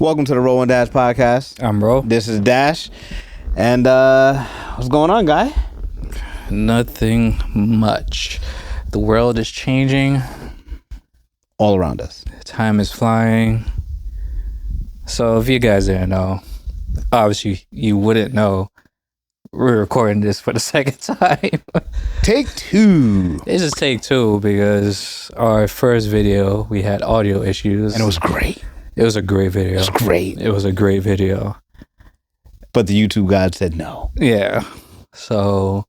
Welcome to the Ro&Dash podcast. I'm Ro. This is Dash. And what's going on, guy? Nothing much. The world is changing. All around us. Time is flying. So if you guys didn't know, obviously you wouldn't know, we're recording this for the second time. Take two. This is take two because our first video, we had audio issues. And it was great. It was a great video. It was great. It was a great video. But the YouTube god said no. Yeah. So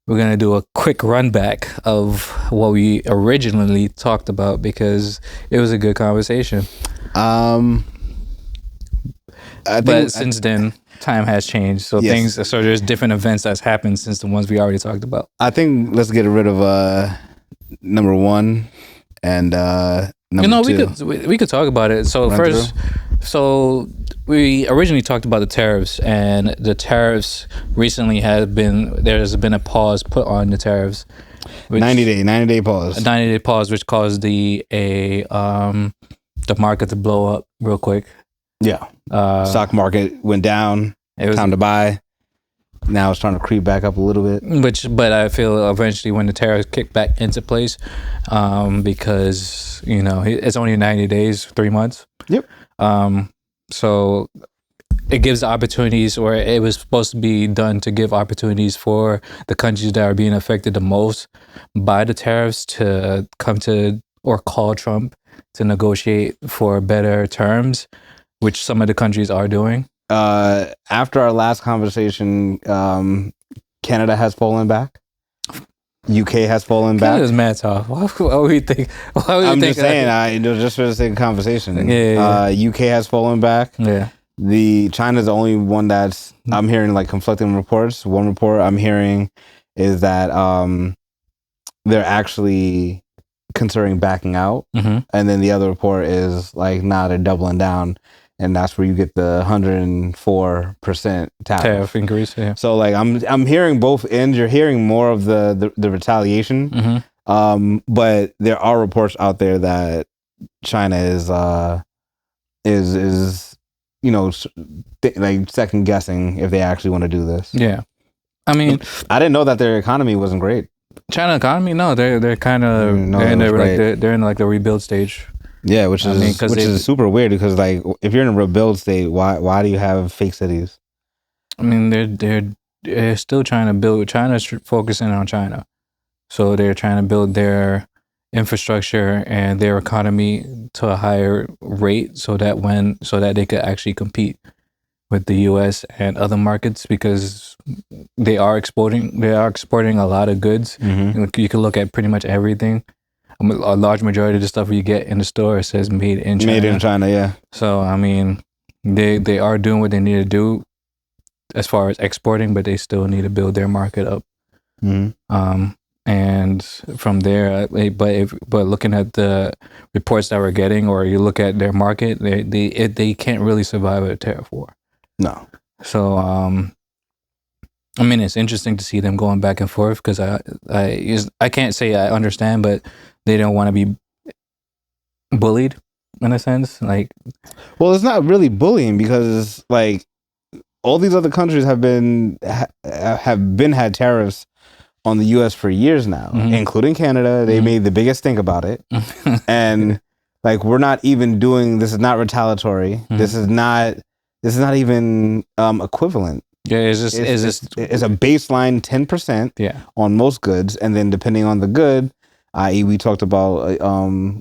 we're going to do a quick run back of what we originally talked about because it was a good conversation. But since then, time has changed. So Yes. so there's different events that's happened since the ones we already talked about. I think let's get rid of number one and number two. We could talk about it. So so we originally talked about the tariffs, and the tariffs recently there's been a pause put on the tariffs. 90-day pause. A 90-day pause, which caused the market to blow up real quick. Yeah. Stock market went down. It was time to buy. Now it's trying to creep back up a little bit. But I feel eventually when the tariffs kick back into place, because it's only 90 days, 3 months. Yep. So it gives opportunities, or it was supposed to be done to give opportunities for the countries that are being affected the most by the tariffs to come to or call Trump to negotiate for better terms, which some of the countries are doing. After our last conversation, Canada has fallen back. UK has fallen back. Canada's mad tough. Why would we think? I'm just saying, just for the sake of conversation. Yeah. UK has fallen back. Yeah. China's the only one that's I'm hearing like conflicting reports. One report I'm hearing is that they're actually considering backing out, and then the other report is like, nah, they're doubling down. And that's where you get the 104% tariff increase. Yeah. So like I'm hearing both ends. You're hearing more of the retaliation. But there are reports out there that China is like second guessing if they actually want to do this. Yeah. I mean, I didn't know that their economy wasn't great. China economy? No, they're kind of they're in like the rebuild stage. Yeah, which is super weird because like if you're in a rebuild state, why do you have fake cities? I mean, they're still trying to build. China's focusing on China, so they're trying to build their infrastructure and their economy to a higher rate, so that they could actually compete with the U.S. and other markets because they are exporting a lot of goods. You can look at pretty much everything. A large majority of the stuff you get in the store says made in China. Made in China, yeah. So, I mean, they are doing what they need to do as far as exporting, but they still need to build their market up. And from there, but looking at the reports that we're getting, or you look at their market, they can't really survive a tariff war. No. So, I mean, it's interesting to see them going back and forth because I can't say I understand, but they don't want to be bullied in a sense. Like, well, it's not really bullying because like all these other countries have had tariffs on the U.S. for years now, including Canada. They made the biggest stink about it, and like we're not even doing. This is not retaliatory. This is not even equivalent. Yeah, it's a baseline 10% on most goods, and then depending on the good, i.e., we talked about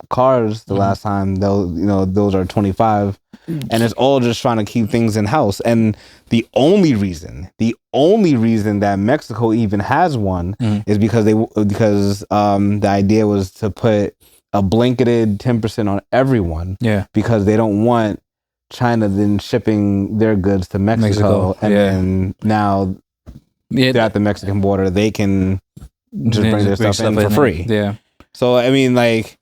cars the last time. Those are 25, and it's all just trying to keep things in house. And the only reason that Mexico even has one is because the idea was to put a blanketed 10% on everyone. Yeah, because they don't want China then shipping their goods to Mexico. And then now they're at the Mexican border, they can just bring their stuff in for free. Yeah. So I mean, like,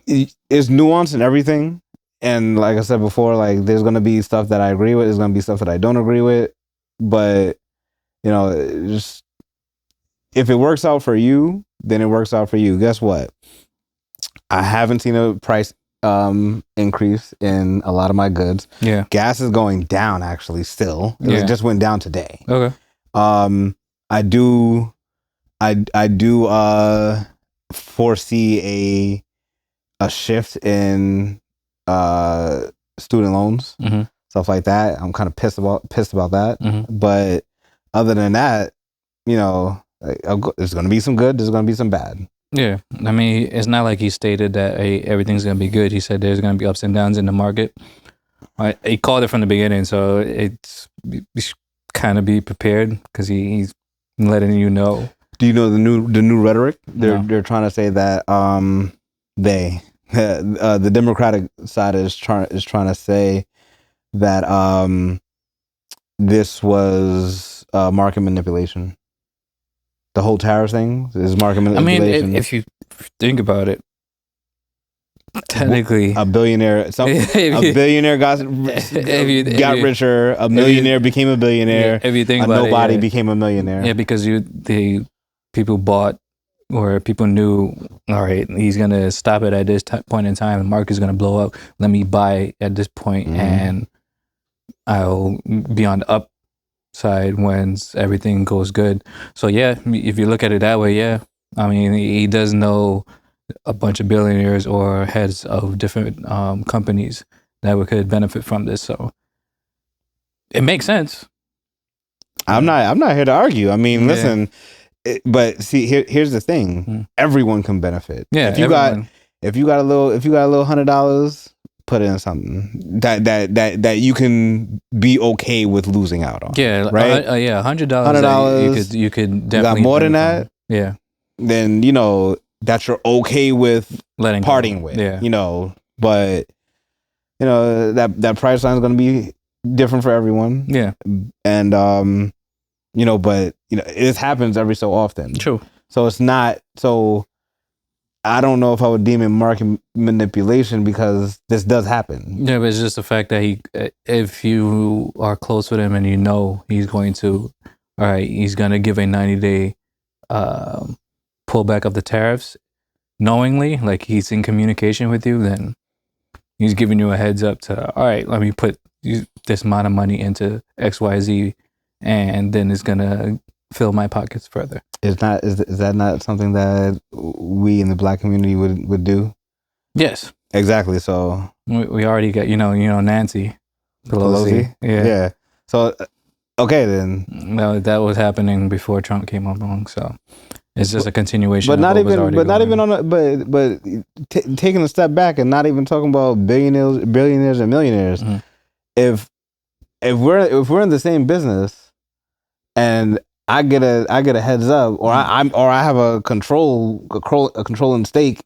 it's nuance in everything, and like I said before, like there's gonna be stuff that I agree with, there's gonna be stuff that I don't agree with, but just if it works out for you, then it works out for you. Guess what? I haven't seen a price increase in a lot of my goods. Yeah. Gas is going down actually still. It just went down today. Okay. I do foresee a shift in student loans, stuff like that. I'm kind of pissed about that. But other than that, there's going to be some good, there's going to be some bad. Yeah, I mean, it's not like he stated that everything's going to be good. He said there's going to be ups and downs in the market. He called it from the beginning, so it's you should kind of be prepared because he's letting you know. Do you know the new rhetoric? They're trying to say that the Democratic side is trying to say that this was market manipulation. The whole tariff thing is market manipulation. I mean, if you think about it, technically, a billionaire got richer. A millionaire became a billionaire. If you think about nobody became a millionaire. Yeah, because people bought, or people knew, all right, he's gonna stop it at this point in time. The market's gonna blow up. Let me buy at this point, and I'll be on the upside when everything goes good. So yeah, if you look at it that way, yeah, I mean, he does know a bunch of billionaires or heads of different companies that could benefit from this. So it makes sense. I'm not here to argue. I mean, listen, but see, here's the thing: everyone can benefit. Yeah, if you got a little $100, put in something that you can be okay with losing out on. Yeah, right. $100. You could definitely. You got more than that. Yeah. Then that you're okay with parting with. Yeah. But that price line is going to be different for everyone. Yeah. And but it happens every so often. True. So it's not so. I don't know if I would deem it market manipulation because this does happen. Yeah, but it's just the fact that if you are close with him and he's going to, all right, he's going to give a 90-day pullback of the tariffs knowingly, like he's in communication with you, then he's giving you a heads up to, all right, let me put this amount of money into XYZ, and then it's going to fill my pockets further. Is that not something that we in the Black community would do? Yes. Exactly. So we already got Nancy Pelosi. Yeah. So okay then. No, that was happening before Trump came along. So it's just a continuation. But taking a step back and not even talking about billionaires and millionaires. Mm-hmm. If we're in the same business and I get a heads up, or I have a controlling stake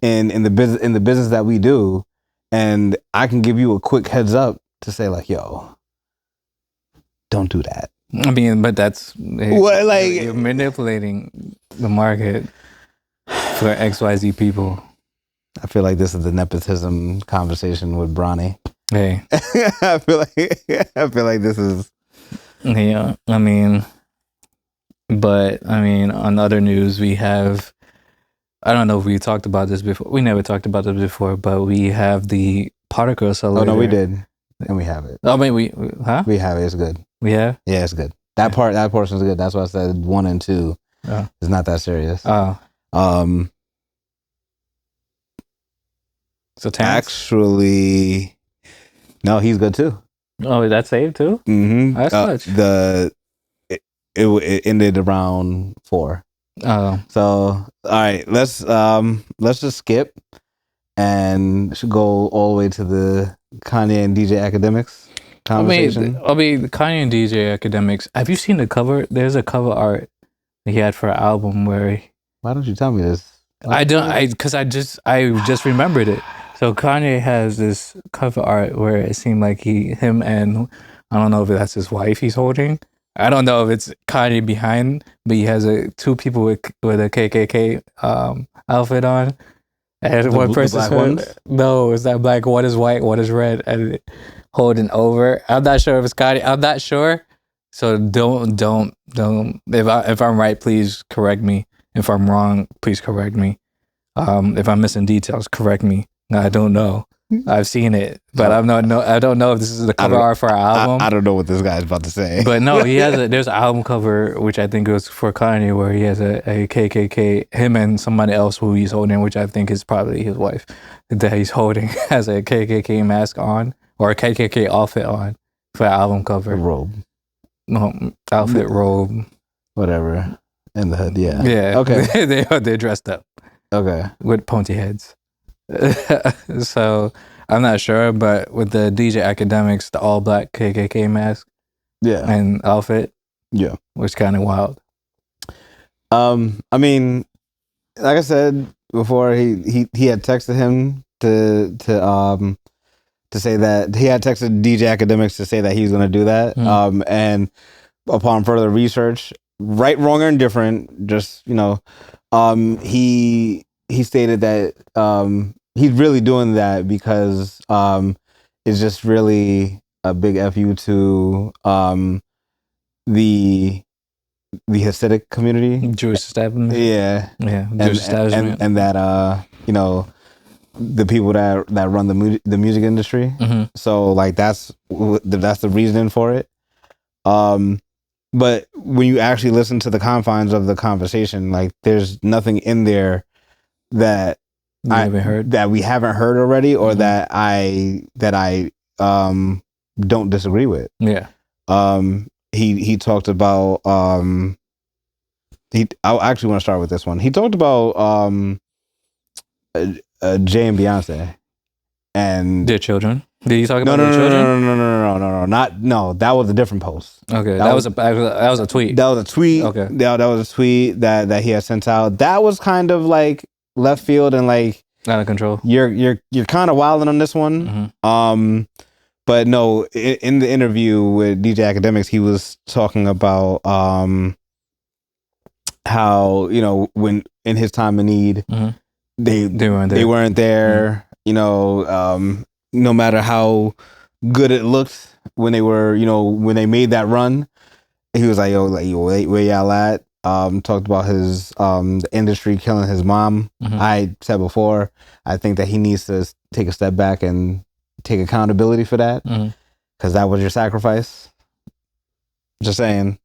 in the business that we do, and I can give you a quick heads up to say like, yo, don't do that. I mean, but that's you're manipulating the market for XYZ people. I feel like this is the nepotism conversation with Bronny. Hey, I feel like this is. Yeah, I mean. But, I mean, on other news, we have, I don't know if we talked about this before. We never talked about this before, but we have the particle accelerator. Oh, no, we did. And we have it. Oh, I mean, we have it. It's good. We have? Yeah, it's good. That portion is good. That's why I said 1 and 2. Oh. It's not that serious. Oh. So, Terrence? Actually, no, he's good too. Oh, that's saved too? Mm-hmm. That's much. It ended around 4. Oh. So all right, let's just skip and should go all the way to the Kanye and DJ Academics conversation. I mean, Kanye and DJ Academics. Have you seen the cover? There's a cover art that he had for an album where. Why don't you tell me this? Because I just remembered it. So Kanye has this cover art where it seemed like him and I don't know if that's his wife he's holding. I don't know if it's Kanye behind, but he has two people with a KKK outfit on. And one person said, no, it's not black. One is white, one is red, and holding over. I'm not sure if it's Kanye. I'm not sure. So don't. If I'm right, please correct me. If I'm wrong, please correct me. If I'm missing details, correct me I don't know. I've seen it, but I don't know if this is the cover art for our album. I don't know what this guy's about to say. But no, there's an album cover, which I think was for Kanye, where he has a KKK, him and somebody else who he's holding, which I think is probably his wife, that he's holding, has a KKK mask on, or a KKK outfit on for the album cover. Robe. No, outfit, robe. Whatever. In the hood, yeah. Yeah. Okay. They're dressed up. Okay. With pointy heads. So I'm not sure, but with the DJ Academics, the all black KKK mask, and outfit, was kind of wild. I mean, like I said before, he had texted him to say that he had texted DJ Academics to say that he was going to do that. And upon further research, right, wrong, or indifferent, just he stated that he's really doing that because it's just really a big FU to the Hasidic community, Jewish establishment. Yeah, Jewish establishment, and that the people that run the music industry. So like that's the reasoning for it. But when you actually listen to the confines of the conversation, like there's nothing in there that we haven't heard already, or that I don't disagree with. Yeah. He talked about I actually want to start with this one. He talked about Jay and Beyonce and their children. Did you talk about their children? No. That was a different post. Okay, that was a tweet. That was a tweet. Okay, that was a tweet that he had sent out. That was kind of like left field and like out of control. You're kind of wilding on this one. But no, in the interview with DJ Academics, he was talking about how when in his time of need, they weren't there. No matter how good it looked when they were, when they made that run, he was like, yo, where y'all at? Talked about his the industry killing his mom. I said before, I think that he needs to take a step back and take accountability for that, because that was your sacrifice. Just saying.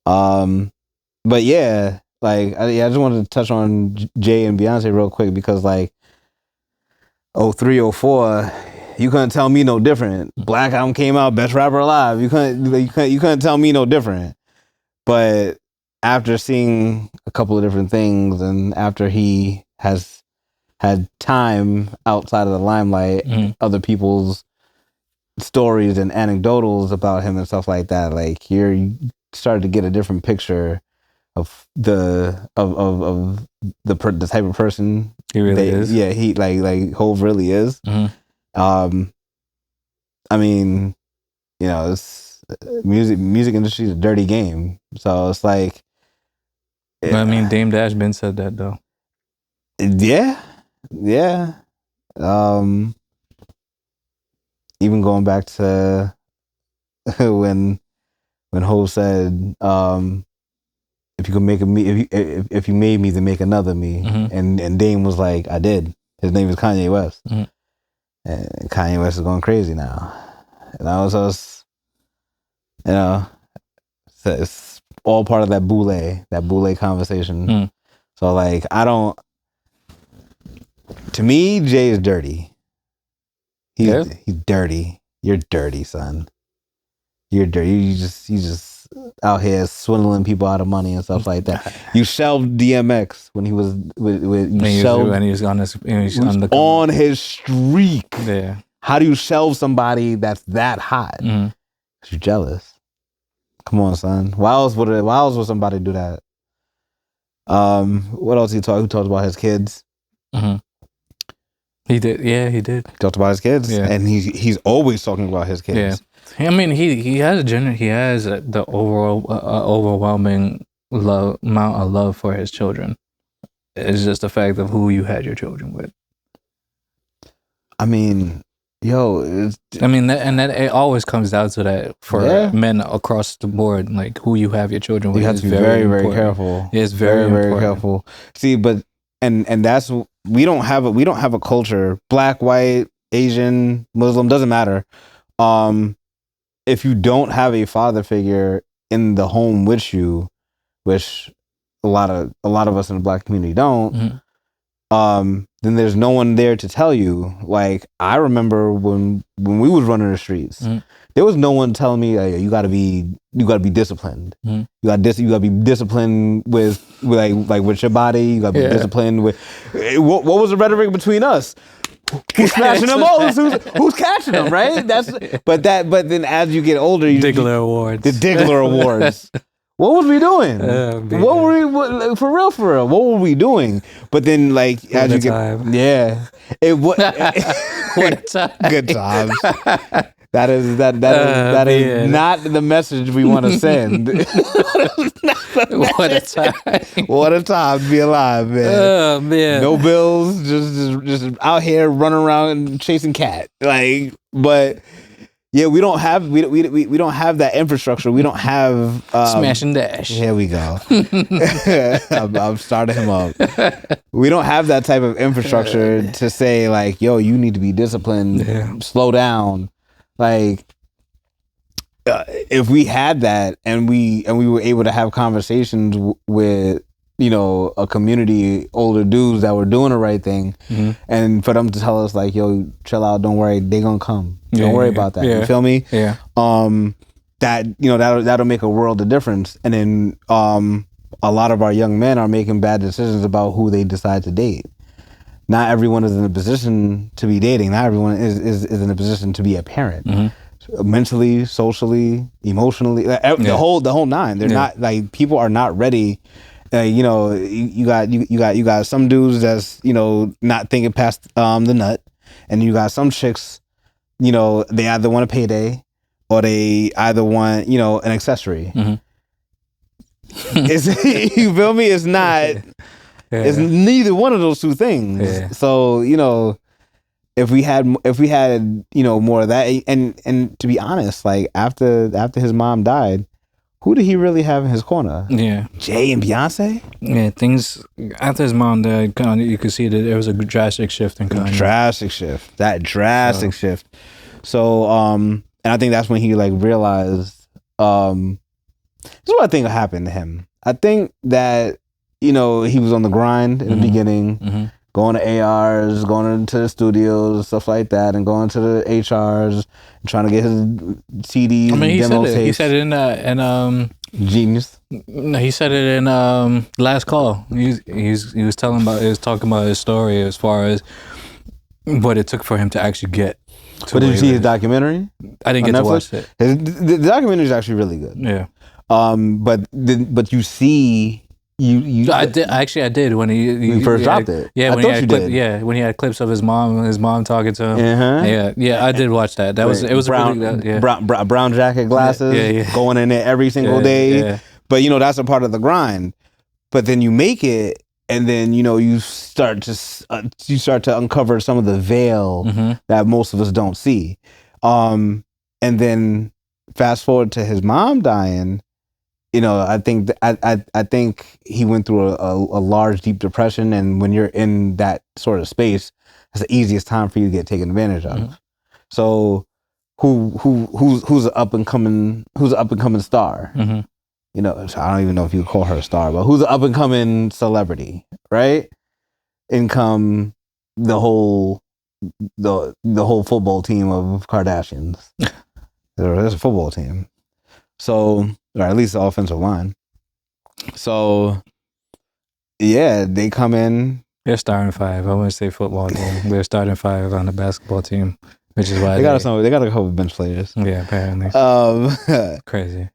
But yeah, like I just wanted to touch on Jay and Beyonce real quick, because like 03, 04, you couldn't tell me no different. Black Album came out, best rapper alive. You couldn't tell me no different. But after seeing a couple of different things, and after he has had time outside of the limelight, other people's stories and anecdotals about him and stuff like that, like you started to get a different picture of the type of person he really is. Yeah, he like Hov really is. I mean, it's music industry is a dirty game, so it's like. I mean, Dame Dash been said that though. Yeah. Even going back to when Hov said, if you could make me, if you made me, then make another me. And Dame was like, I did. His name is Kanye West. And Kanye West is going crazy now. And I was it's all part of that boule conversation. So like, to me, Jay is dirty. He's dirty. You're dirty, son. You're dirty. You just out here swindling people out of money and stuff like that. You shelved DMX when he was on his streak. Yeah. How do you shelve somebody that's that hot? You're jealous. Come on, son. Why else would somebody do that? What else he talked about his kids? He did. Yeah, he did. He talked about his kids. Yeah. And he's always talking about his kids. Yeah. I mean, he has the overall overwhelming amount of love for his children. It's just the fact of who you had your children with. I mean, that it always comes down to that for men across the board, like who you have your children with. You have to be very, very careful. It's very, very careful. See, but and that's we don't have a culture, black, white, Asian, Muslim, doesn't matter. If you don't have a father figure in the home with you, which a lot of us in the black community don't, then there's no one there to tell you. Like, I remember when we was running the streets, there was no one telling me, hey, you gotta be disciplined. You gotta be disciplined with like with your body. You gotta be disciplined with what was the rhetoric between us? Who's smashing them most? Who's catching them? Right? But then as you get older, the Diggler Awards. What was we doing? What were we for real? What were we doing? But then, like, what as you get, it what a time. Good times. That is not the message we want to send. What a time! What a time to be alive, man. Oh man, no bills, just out here running around and chasing cat. Like, but yeah, we don't have that infrastructure. We don't have smash and dash. Here we go. I'm starting him up. We don't have that type of infrastructure to say like, yo, you need to be disciplined. Slow down. Like, if we had that and we were able to have conversations with, you know, a community, older dudes that were doing the right thing, and for them to tell us like, yo, chill out, don't worry, they gonna come. Don't worry about that. You feel me? Yeah. That, you know, that'll make a world of difference. And then a lot of our young men are making bad decisions about who they decide to date. Not everyone is in a position to be dating. Not everyone is in a position to be a parent. Mentally, socially, emotionally, the whole nine. They're not, like, people are not ready. You know, you got some dudes that's, you know, not thinking past the nut, and you got some chicks, you know, they either want a payday or they either want, you know, an accessory. It's, you feel me? It's not. It's neither one of those two things. So, you know, if we had, you know, more of that, and to be honest, like after his mom died, who did he really have in his corner? Jay and Beyonce. Things after his mom died, you could see that there was a drastic shift in Kanye. Drastic shift. So, and I think that's when he like realized. This is what I think happened to him. I think that, you know, he was on the grind in the beginning, going to ARs, going into the studios, stuff like that, and going to the HRs, and trying to get his CDs. I mean, demo tapes. He said it in Genius. No, he said it in Last Call. He was talking about his story as far as what it took for him to actually get. But did you see his documentary? I didn't get to watch it. The documentary is actually really good. Yeah. But you see. I did when he first dropped it. Yeah, when he had clips of his mom talking to him. I did watch that. It was brown jacket, glasses, going in there every single day. Yeah. But you know, that's a part of the grind. But then you make it, and then you know you start to uncover some of the veil that most of us don't see. And then fast forward to his mom dying. You know, I think I think he went through a large, deep depression, and when you're in that sort of space, it's the easiest time for you to get taken advantage of. So, who's an up and coming star? You know, I don't even know if you call her a star, but who's an up and coming celebrity, right? In come the whole football team of Kardashians. There's a football team, so. Or at least the offensive line. So, yeah, they come in. They're starting five. I wouldn't say football team. They're starting five on the basketball team, which is why they got a couple of bench players. Yeah, apparently. Crazy.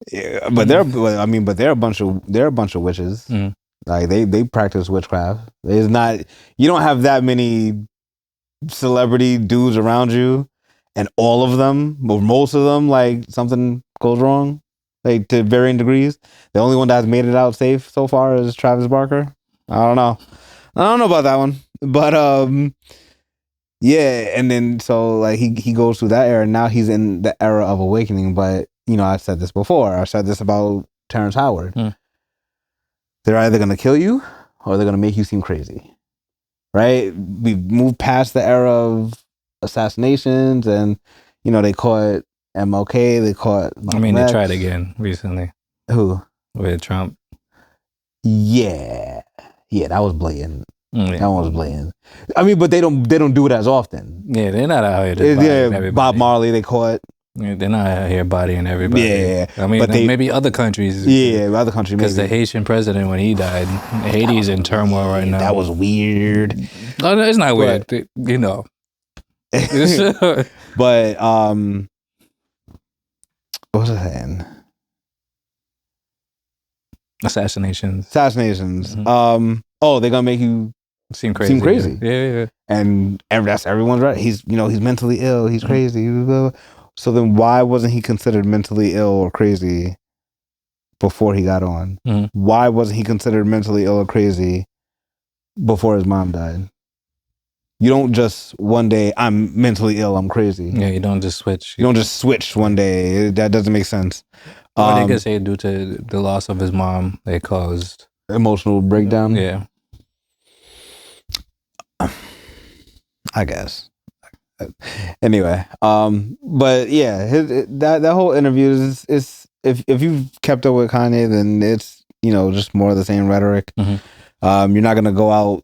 Yeah, but they're a bunch of witches. Like they practice witchcraft. There's not. You don't have that many celebrity dudes around you, and all of them, or most of them, like something goes wrong. Like to varying degrees. The only one that's made it out safe so far is Travis Barker. I don't know about that one. But yeah, and then so like he goes through that era, and now he's in the era of awakening. But you know, I've said this before. I said this about Terrence Howard. They're either gonna kill you or they're gonna make you seem crazy. right? We've moved past the era of assassinations, and they caught MLK, they caught Malcolm they X. tried again recently. Who? With Trump. Yeah, that was blatant. Yeah. That one was blatant. But they don't do it as often. Yeah, they're not out here just bodying everybody. Bob Marley, they caught. Yeah, they're not out here bodying everybody. Yeah, but maybe other countries. Yeah, other countries. Because the Haitian president, when he died, Haiti's in turmoil right now. That was weird. No, it's not weird. But what was I saying? Assassinations. Mm-hmm. They're gonna make you seem crazy. Yeah. And that's everyone's right. He's mentally ill. He's crazy. So then why wasn't he considered mentally ill or crazy before he got on? Mm-hmm. Why wasn't he considered mentally ill or crazy before his mom died? You don't just one day, I'm mentally ill, I'm crazy. Yeah, you don't just switch. You don't just switch one day. That doesn't make sense. Or they could say due to the loss of his mom, they caused emotional breakdown. Yeah. I guess. Anyway, but yeah, that whole interview is if you've kept up with Kanye, then it's just more of the same rhetoric. Mm-hmm. You're not gonna go out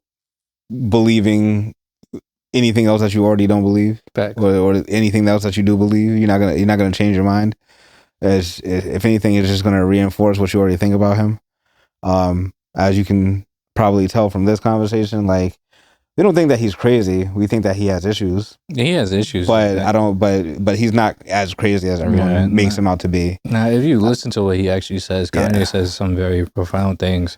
believing anything else that you already don't believe, or anything else that you do believe. You're not gonna change your mind. If anything, it's just gonna reinforce what you already think about him. As you can probably tell from this conversation, like, we don't think that he's crazy. We think that he has issues. He has issues, but I don't. But he's not as crazy as everyone makes him out to be. Now, if you listen to what he actually says, Kanye says some very profound things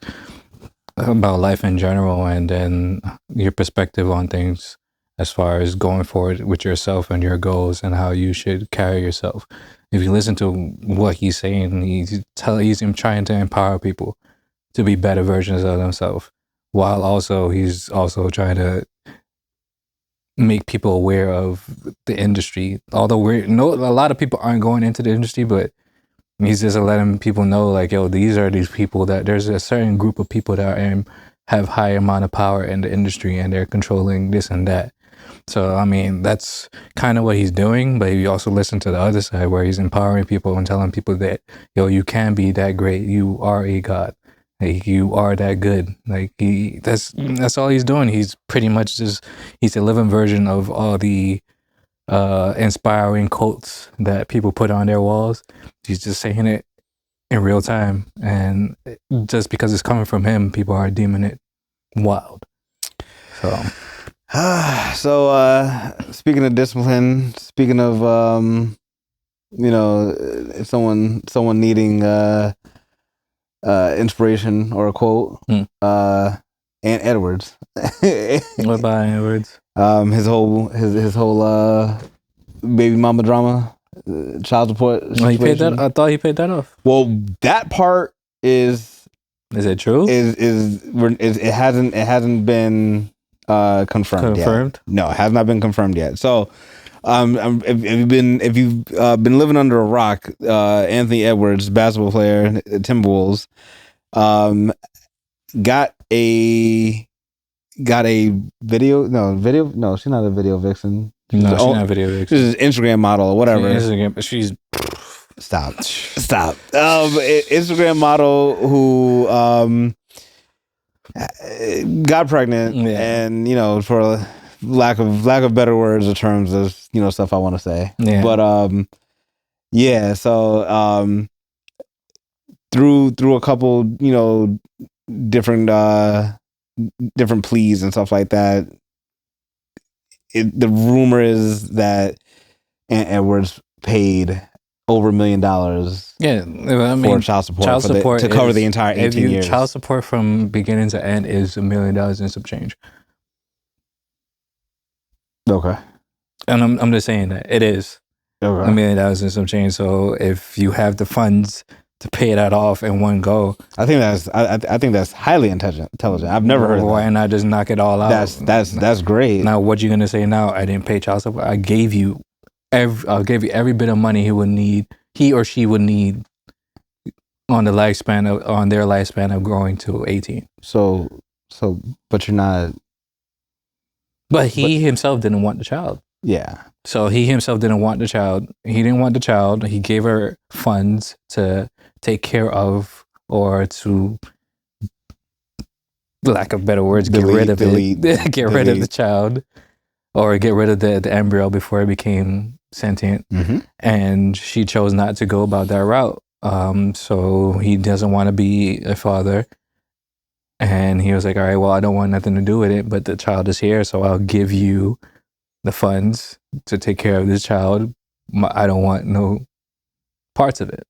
about life in general, and then your perspective on things as far as going forward with yourself and your goals and how you should carry yourself. If you listen to what he's saying, he's trying to empower people to be better versions of themselves, while he's also trying to make people aware of the industry. Although a lot of people aren't going into the industry, but he's just letting people know, like, yo, these people that there's a certain group of people that have high amount of power in the industry, and they're controlling this and that. So, that's kind of what he's doing, but you also listen to the other side where he's empowering people and telling people that, yo, you can be that great. You are a god. Like, you are that good. Like, that's all he's doing. He's pretty much he's a living version of all the inspiring quotes that people put on their walls. He's just saying it in real time. And just because it's coming from him, people are deeming it wild. So, speaking of discipline, speaking of, someone needing inspiration or a quote, Ant Edwards. What about Ant Edwards? His whole baby mama drama, child support situation. He paid that. I thought he paid that off. Well, that part is it true? It hasn't been confirmed yet. No, it has not been confirmed yet. So, if you've been living under a rock, Anthony Edwards, basketball player, Timberwolves, got a video. No, she's not a video vixen. No, she's not a video vixen. She's an Instagram model or whatever. She's stop. Instagram model who got pregnant, and for lack of better words or terms of stuff I want to say, but so through a couple different pleas and stuff like that, the rumor is that Ant Edwards paid over $1 million for child support to cover the entire 18 years. Child support from beginning to end is $1 million and some change. Okay. And I'm just saying that it is $1 million and some change. So if you have the funds to pay that off in one go, I think that's highly intelligent. I've never heard of that. Why not just knock it all out? That's great. Now, what you gonna say now? I didn't pay child support. I'll give you every bit of money he or she would need on their lifespan of growing to 18. So, but you're not But he himself didn't want the child. Yeah. So he himself didn't want the child. He didn't want the child. He gave her funds to take care of, or to, lack of better words, get rid of it. Get rid of the child, or get rid of the embryo before it became sentient. Mm-hmm. And she chose not to go about that route. So he doesn't want to be a father. And he was like, all right, well, I don't want nothing to do with it, but the child is here, so I'll give you the funds to take care of this child. I don't want no parts of it.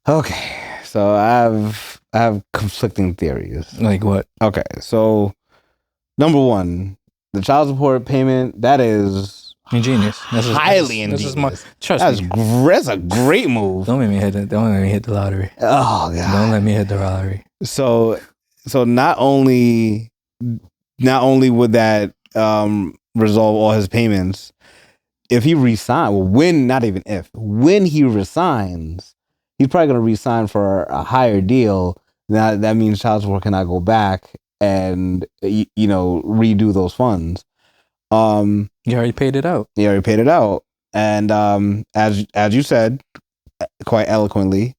Okay, so I have conflicting theories. Like what? Okay, so number one, the child support payment, that is ingenious. Highly ingenious. Trust me. That's a great move. Don't let me hit the lottery. Oh God. Don't let me hit the lottery. So not only would that resolve all his payments, if he resigns, when he resigns, he's probably going to resign for a higher deal. That means child support cannot go back and redo those funds. You already paid it out. And as you said quite eloquently,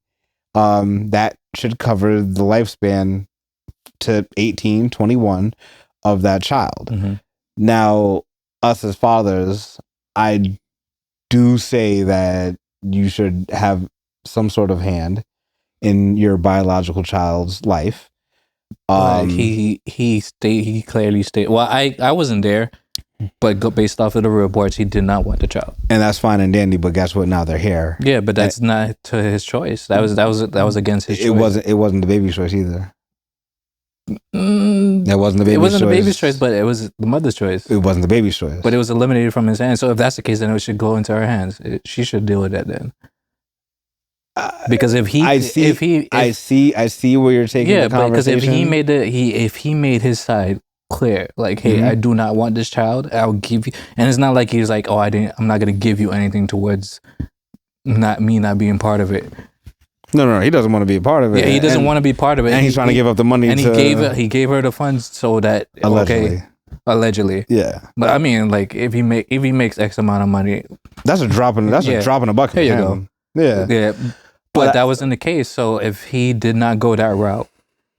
that should cover the lifespan to 18, 21 of that child. Mm-hmm. Now, us as fathers, I do say that you should have some sort of hand in your biological child's life. He clearly stated. Well, I wasn't there, but based off of the reports, he did not want the child, and that's fine and dandy. But guess what? Now they're here. Yeah, but that's not to his choice. That was against his choice. It wasn't the baby's choice either. It wasn't the baby's choice. It wasn't the baby's choice, but it was the mother's choice. It wasn't the baby's choice, but it was eliminated from his hands. So if that's the case, then it should go into her hands. She should deal with that then. Because I see where you're taking the conversation. Yeah, because if he made his side clear, like, hey, I do not want this child, I'll give you, and it's not like he's like, oh, I'm not gonna give you anything towards not being part of it. No, he doesn't want to be a part of it. Yeah, he doesn't want to be part of it, and he's trying to give up the money. And he gave her the funds so that allegedly. Yeah, but I mean, like, if he makes X amount of money, that's a drop in a bucket. There you go. Yeah. But that wasn't the case. So if he did not go that route,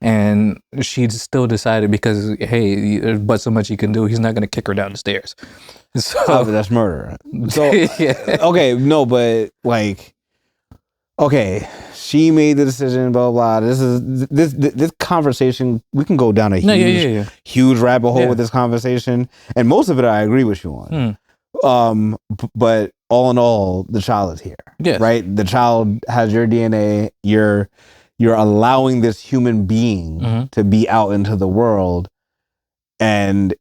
and she still decided, because hey, there's but so much he can do, he's not gonna kick her down the stairs. So that's murder. So okay, no, but like, okay, she made the decision. Blah blah. This conversation. We can go down a huge rabbit hole with this conversation, and most of it I agree with you on. But all in all, the child is here. Yes. Right? The child has your DNA. You're allowing this human being to be out into the world. And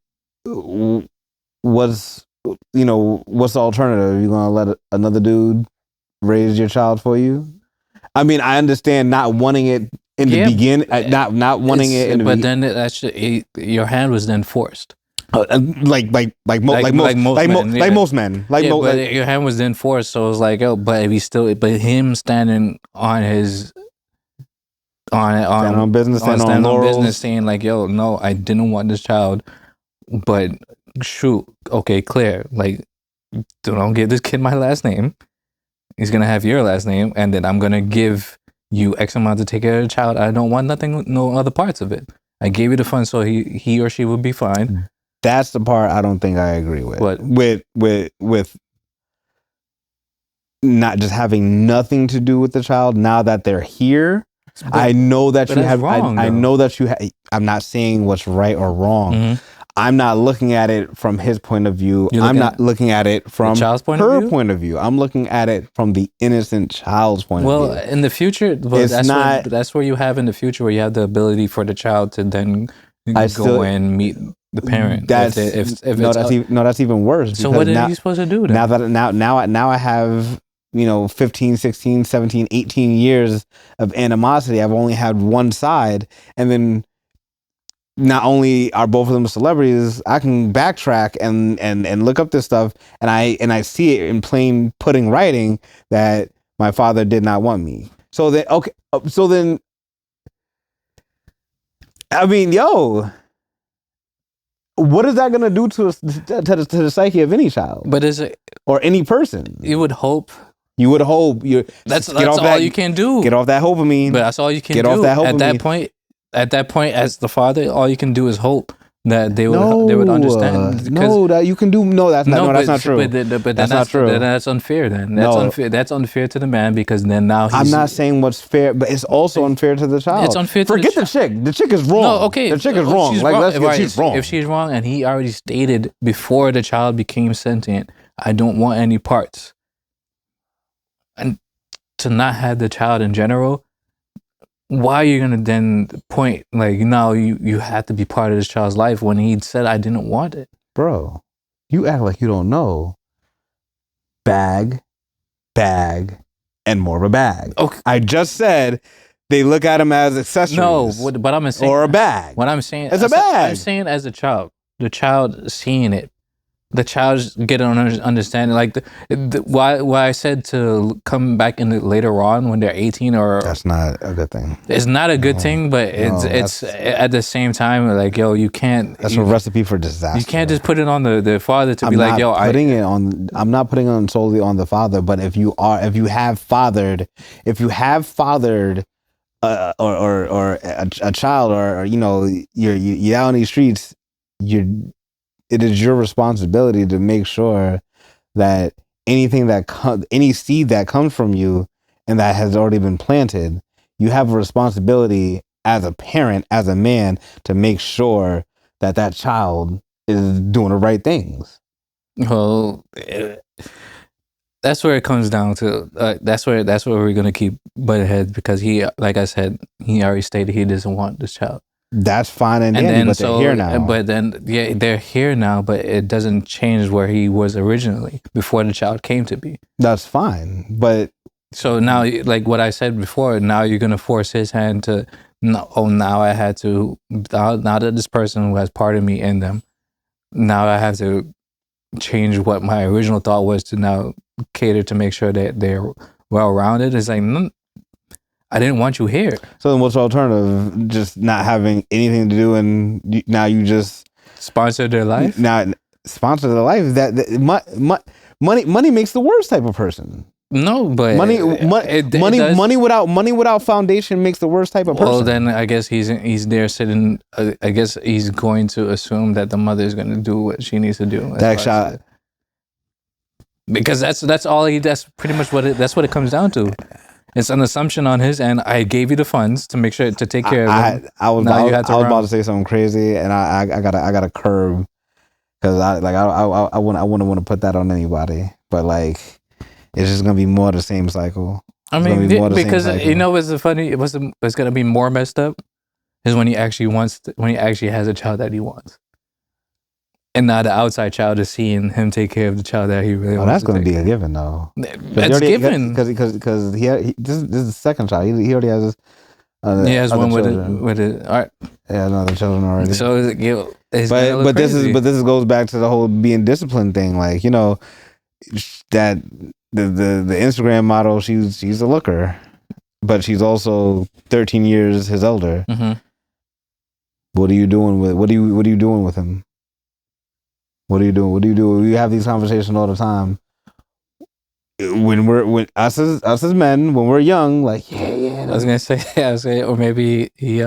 what's the alternative? You're gonna let another dude raise your child for you? I mean, I understand not wanting it in the beginning, not wanting it in the beginning. But then actually, your hand was then forced. Like most men. But your hand was then forced, so it was like, but him standing on his on business, saying like, yo, no, I didn't want this child, but shoot, okay, clear, like, don't give this kid my last name. He's gonna have your last name, and then I'm gonna give you X amount to take care of the child. I don't want nothing, no other parts of it. I gave you the funds so he or she would be fine. That's the part I don't think I agree with. What? With not just having nothing to do with the child now that they're here. I know that you have. I know that you have. I'm not saying what's right or wrong. I'm not looking at it from his point of view. I'm not looking at it from her point of view. I'm looking at it from the innocent child's point of view. Well, in the future, that's where you have in the future where you have the ability for the child to then go and meet the parent. That's even worse. So what are you supposed to do then? Now I have 15, 16, 17, 18 years of animosity. I've only had one side, and then not only are both of them celebrities, I can backtrack and look up this stuff, and I see it in plain pudding writing that my father did not want me. So then I mean, What is that going to do to the psyche of any child? But is it or any person? You would hope. You would hope. That's all you can do. Get off that dopamine. But that's all you can get do. Off that dopamine. At that point, as the father, all you can do is hope that they would understand. No, that you can do. No, that's not. No, that's not true. But that's not true. That's unfair. Then that's unfair. That's unfair to the man because then now I'm not saying what's fair, but it's also unfair to the child. It's unfair. Forget the chick. The chick is wrong. No, okay. The chick is wrong. She's like wrong. she's wrong. If she's wrong, and he already stated before the child became sentient, I don't want any parts, and to not have the child in general. Why are you gonna then point like now you have to be part of this child's life when he said I didn't want it? Bro, you act like you don't know. Bag, and more of a bag. Okay. I just said they look at him as accessories. No, but I'm saying or a bag. What I'm saying, it's a bag. I'm saying as a child, the child seeing it. The child's get an understanding, like why I said to come back in later on when they're 18 or that's not a good thing. It's not a good thing, but it's at the same time like yo, you can't. That's a recipe for disaster. You can't just put it on the father to be like yo. I'm not putting it solely on the father, but if you have fathered or a child or you know you're out on these streets, it is your responsibility to make sure that any seed that comes from you and that has already been planted, you have a responsibility as a parent, as a man, to make sure that child is doing the right things. Well, that's where it comes down to. That's where we're gonna keep butting heads because he, like I said, he already stated he doesn't want this child. That's fine and dandy, but they're here now. But then, yeah, they're here now, but it doesn't change where he was originally before the child came to be. That's fine, but so now, like what I said before, now you're gonna force his hand to. No, now I had to. Now that this person who has part of me in them, now I have to change what my original thought was to now cater to make sure that they're well rounded. It's like. I didn't want you here. So then what's the alternative? Just not having anything to do and now you just... Sponsor their life? Now, sponsor their life. Money makes the worst type of person. No, but... Money without foundation makes the worst type of person. Well, then I guess he's there sitting... I guess he's going to assume that the mother is going to do what she needs to do. That shot... Because that's all he... That's pretty much that's what it comes down to. It's an assumption on his end. I gave you the funds to make sure to take care of them. I was about to say something crazy, and I got a curb because I wouldn't want to put that on anybody. But like, it's just gonna be more of the same cycle. I mean, because you know what's funny? What's gonna be more messed up is when he actually has a child that he wants. And now the outside child is seeing him take care of the child that he really wants. That's going to be a given, though. That's given because this is the second child. He already has his. He has one with it. All right. Yeah, another children already. So but this goes back to the whole being disciplined thing. Like that the Instagram model. She's a looker, but she's also 13 years his elder. Mm-hmm. What are you doing with him? What do you do? We have these conversations all the time. When us as men, when we're young, like I was gonna say, or maybe he.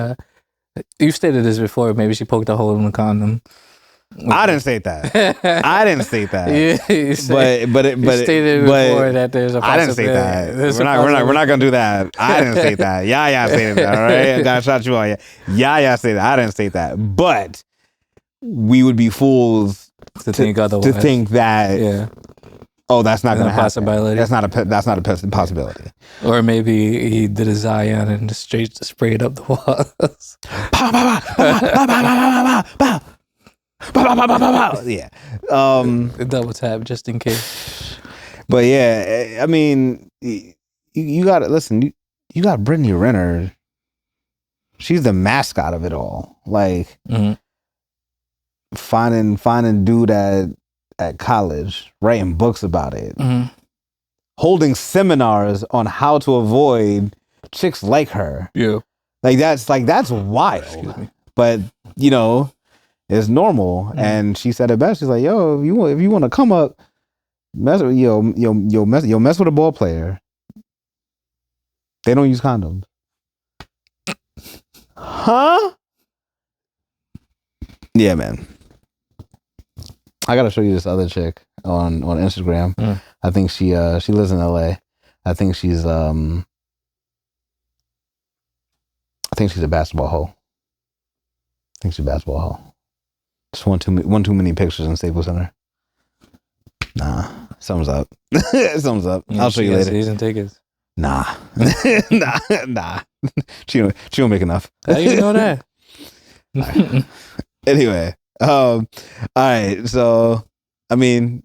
You stated this before. Maybe she poked a hole in the condom. I didn't say that. Yeah, you stated before that there's a possibility. I didn't say that. We're not gonna do that. I didn't say that. Yeah, stated that. All right, I gotta shout you out. Yeah, say that. I didn't say that. But we would be fools to think otherwise. To think that. Yeah. Oh, that's not going to happen. Possibility. That's not a possibility. Or maybe he did a Zion and just sprayed up the walls. Yeah. Double tap just in case. But yeah, I mean, you got to listen. You got Brittany Renner. She's the mascot of it all. Like finding dude at college, writing books about it, holding seminars on how to avoid chicks like her. Yeah, that's wild. But It's normal. And she said it best. She's like, yo, if you want to come up, mess with mess with a ball player. They don't use condoms. Huh? Yeah, man. I gotta show you this other chick on Instagram. I think she lives in LA. I think she's a basketball hoe. Just one too many pictures in Staples Center. Nah, something's up. Something's up. I'll show you later. Season tickets. Nah. Nah. She don't make enough. How you know that? Anyway, all right. So, I mean,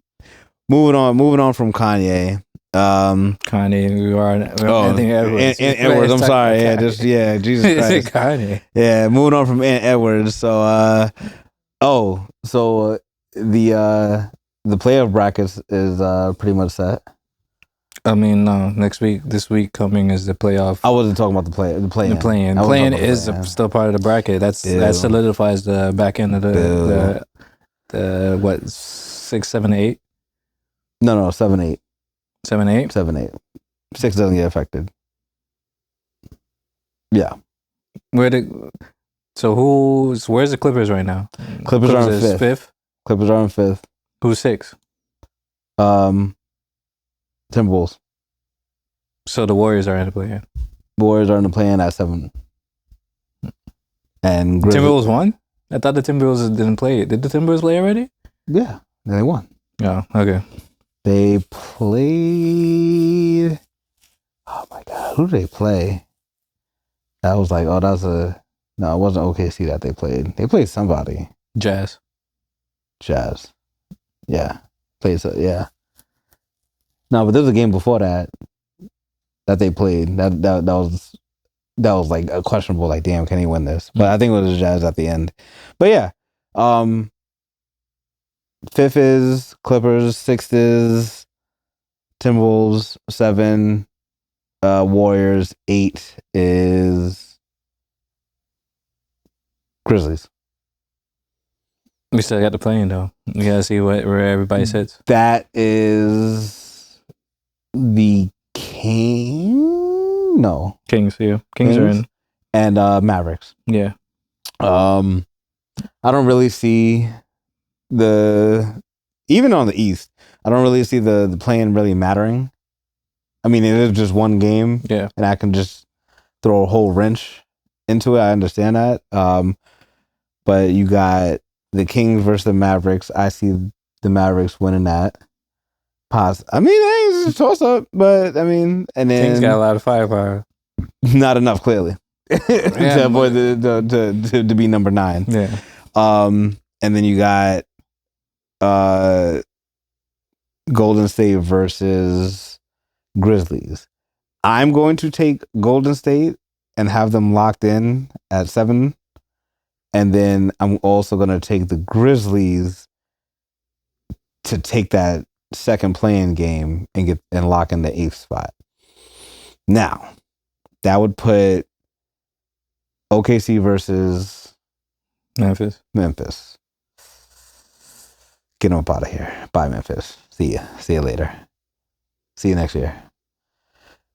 moving on from Kanye. Kanye, Anthony Edwards. Edwards. I'm sorry. Yeah, Jesus Christ. Kanye. Yeah, moving on from Edwards. So, the playoff brackets is pretty much set. I mean, no. This week coming is the playoff. I wasn't talking about the play-in. The play-in is still part of the bracket. That solidifies the back end of the what 6, 7, 8. No, 7, 8. 7, 8. 7, 8. 6 doesn't get affected. Yeah. Where's the Clippers right now? Clippers are in fifth. Clippers are in fifth. Who's 6? Timberwolves. So the Warriors are in the play-in. Warriors are in the play-in at 7. And Timberwolves won? I thought the Timberwolves didn't play. Did the Timberwolves play already? Yeah, they won. Oh, okay. They played. Oh my God, who did they play? That was like, no, it wasn't OKC that they played. They played somebody. Jazz. Yeah. Yeah. No, but there was a game before that they played. That was like a questionable. Like, damn, can he win this? But I think it was the Jazz at the end. But yeah, 5th is Clippers, 6th is Timberwolves, 7 Warriors, 8 is Grizzlies. We still got the play-in though. We gotta see where everybody sits. That is the Kings. Yeah, Kings are in, and Mavericks. Yeah. I don't really see even on the East. I don't really see the play-in really mattering. I mean, it is just one game. Yeah, and I can just throw a whole wrench into it. I understand that. But you got the Kings versus the Mavericks. I see the Mavericks winning that. I mean, hey, it's a toss up, but I mean, and then Kings got a lot of firepower. Not enough, clearly, to avoid to be number 9. Yeah. And then you got Golden State versus Grizzlies. I'm going to take Golden State and have them locked in at 7. And then I'm also going to take the Grizzlies to take that second play-in game and lock in the 8th spot. Now, that would put OKC versus Memphis. Get them up out of here. Bye, Memphis. See you later. See you next year.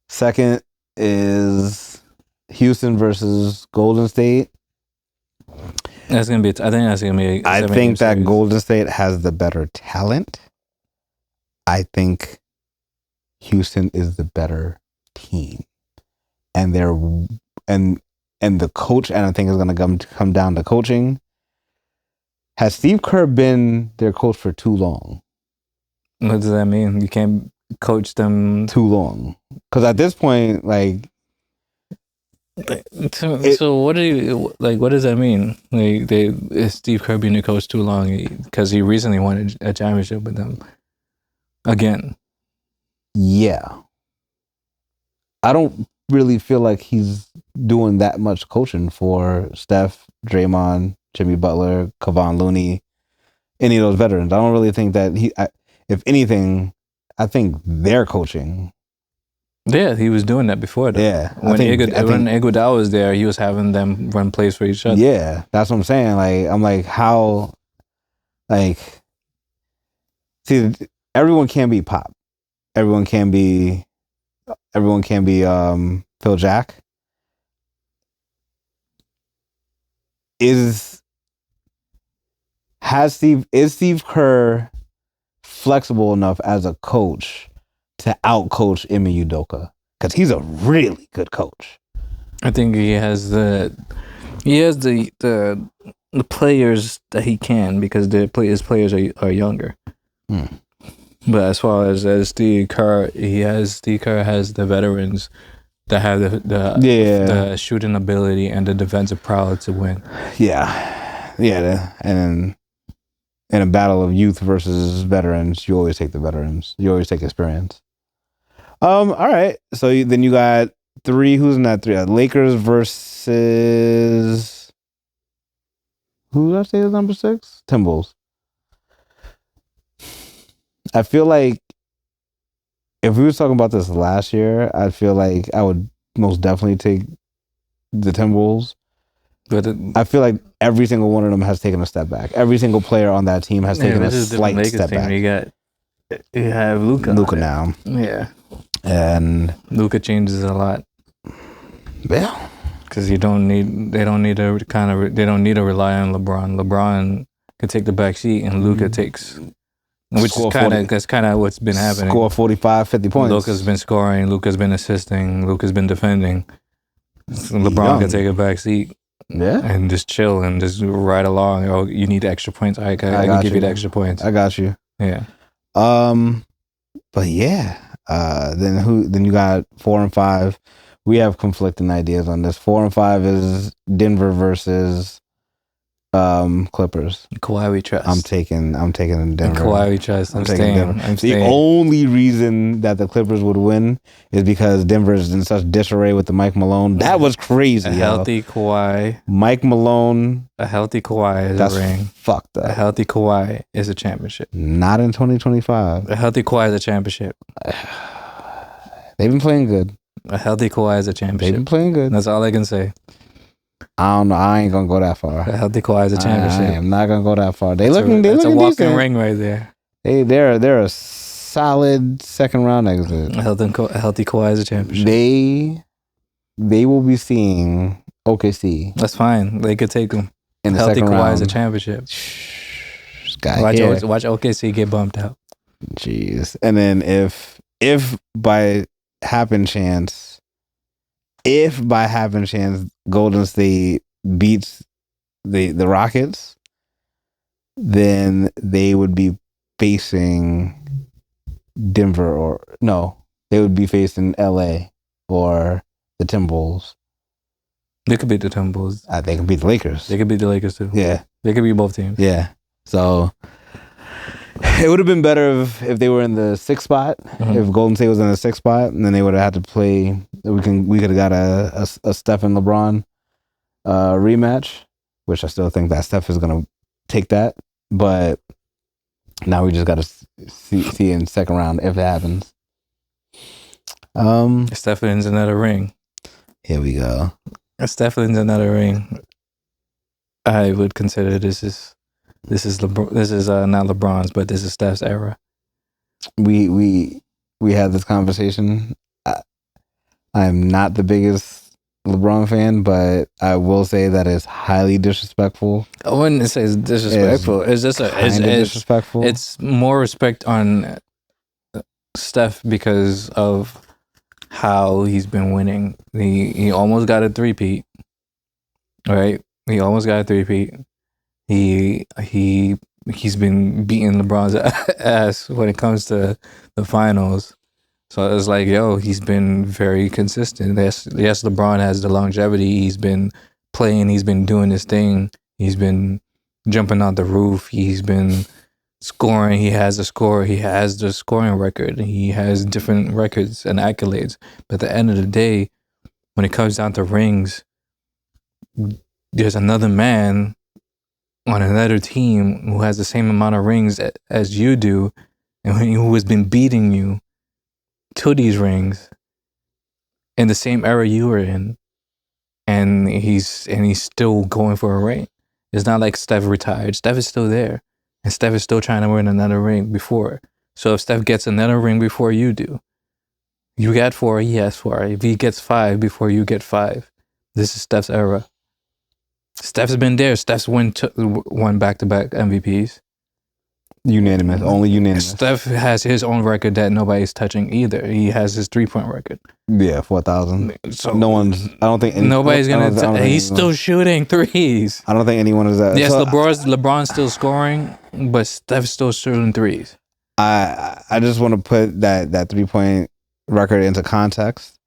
Second is Houston versus Golden State. I think that's gonna be. I think that Golden State has the better talent. I think Houston is the better team, and the coach. And I think is going to come down to coaching. Has Steve Kerr been their coach for too long? What does that mean? You can't coach them too long, because at this point, like. So what do you like? What does that mean? Like, is Steve Kerr being the coach too long because he recently won a championship with them again? Yeah, I don't really feel like he's doing that much coaching for Steph, Draymond, Jimmy Butler, Kevon Looney, any of those veterans. I don't really think that if anything, I think they're coaching. Yeah, he was doing that before. Though. Yeah, when Iguodala was there, he was having them run plays for each other. Yeah, that's what I'm saying. Like, I'm like, how, like, see, everyone can be Pop. Everyone can be Phil Jack. Is Steve Kerr flexible enough as a coach to outcoach Ime Udoka? Because he's a really good coach. I think he has the players that he can, because his players are younger. But as far as Steve Kerr, Steve Kerr has the veterans that have the shooting ability and the defensive prowess to win. Yeah, and in a battle of youth versus veterans, you always take the veterans. You always take experience. All right. So then you got 3. Who's in that 3? Lakers versus, who did I say is number 6? Timberwolves. I feel like if we were talking about this last year, I feel like I would most definitely take the Timberwolves. But I feel like every single one of them has taken a step back. Every single player on that team has taken a slight step back. You have Luka now. Yeah. And Luka changes a lot. Yeah. Because they don't need to rely on LeBron. LeBron could take the back seat, and Luka takes, which is that's kind of what's been happening. Score 45, 50 points. Luka's been scoring, Luka's been assisting, Luka's been defending. So LeBron can take a back seat. Yeah. And just chill and just ride along. Oh, you need extra points. I can give you the extra points. I got you. Yeah. But yeah. Then you got 4 and 5. We have conflicting ideas on this. 4 and 5 is Denver versus Clippers. Kawhi we trust. I'm taking Denver. Kawhi we trust. I'm taking Denver. The only reason that the Clippers would win is because Denver is in such disarray with the Mike Malone. That was crazy. A healthy Kawhi. Mike Malone. A healthy Kawhi is a ring. Fucked up. A healthy Kawhi is a championship. Not in 2025. A healthy Kawhi is a championship. They've been playing good. A healthy Kawhi is a championship. They've been playing good. That's all I can say. I don't know. I ain't gonna go that far. A healthy Kawhi is a championship. I'm not gonna go that far. It's a walking ring right there. They're a solid second round exit. A healthy Kawhi is a championship. They will be seeing OKC. That's fine. They could take them. In the healthy second Kawhi round. is a championship. Watch OKC get bumped out. Jeez. And then if by happen chance Golden State beats the Rockets, then they would be facing Denver they would be facing LA or the Timberwolves. They could beat the Timberwolves. They could beat the Lakers. They could beat the Lakers too. Yeah. They could beat both teams. Yeah. So it would have been better if they were in the 6th spot. Mm-hmm. If Golden State was in the 6th spot, and then they would have had to play. We could have got a Steph and LeBron rematch, which I still think that Steph is gonna take that. But now we just got to see in second round if it happens. Steph wins another ring. Here we go. Steph wins another ring. I would consider this is not LeBron's, but this is Steph's era. We had this conversation. I'm not the biggest LeBron fan, but I will say that it's highly disrespectful. I wouldn't say it's disrespectful. It's just disrespectful. It's more respect on Steph because of how he's been winning. He almost got a 3-peat. Right? He almost got a 3-peat. He's been beating LeBron's ass when it comes to the finals. So it's like, he's been very consistent. Yes, LeBron has the longevity. He's been playing. He's been doing his thing. He's been jumping out the roof. He's been scoring. He has a score. He has the scoring record. He has different records and accolades. But at the end of the day, when it comes down to rings, there's another man on another team who has the same amount of rings as you do, and who has been beating you to these rings. in the same era you were in, and he's still going for a ring. It's not like Steph retired. Steph is still there, and Steph is still trying to win another ring before. So if Steph gets another ring before you do, you got 4, he has 4. If he gets 5 before you get 5, this is Steph's era. Steph's been there. Steph's won back-to-back MVPs. Unanimous, only unanimous. Steph has his own record that nobody's touching either. He has his 3-point record. Yeah, 4,000. So no one's. I don't think nobody's gonna. He's still shooting threes. I don't think anyone is that. Yes, so, LeBron's still scoring, but Steph's still shooting threes. I just want to put that 3-point record into context.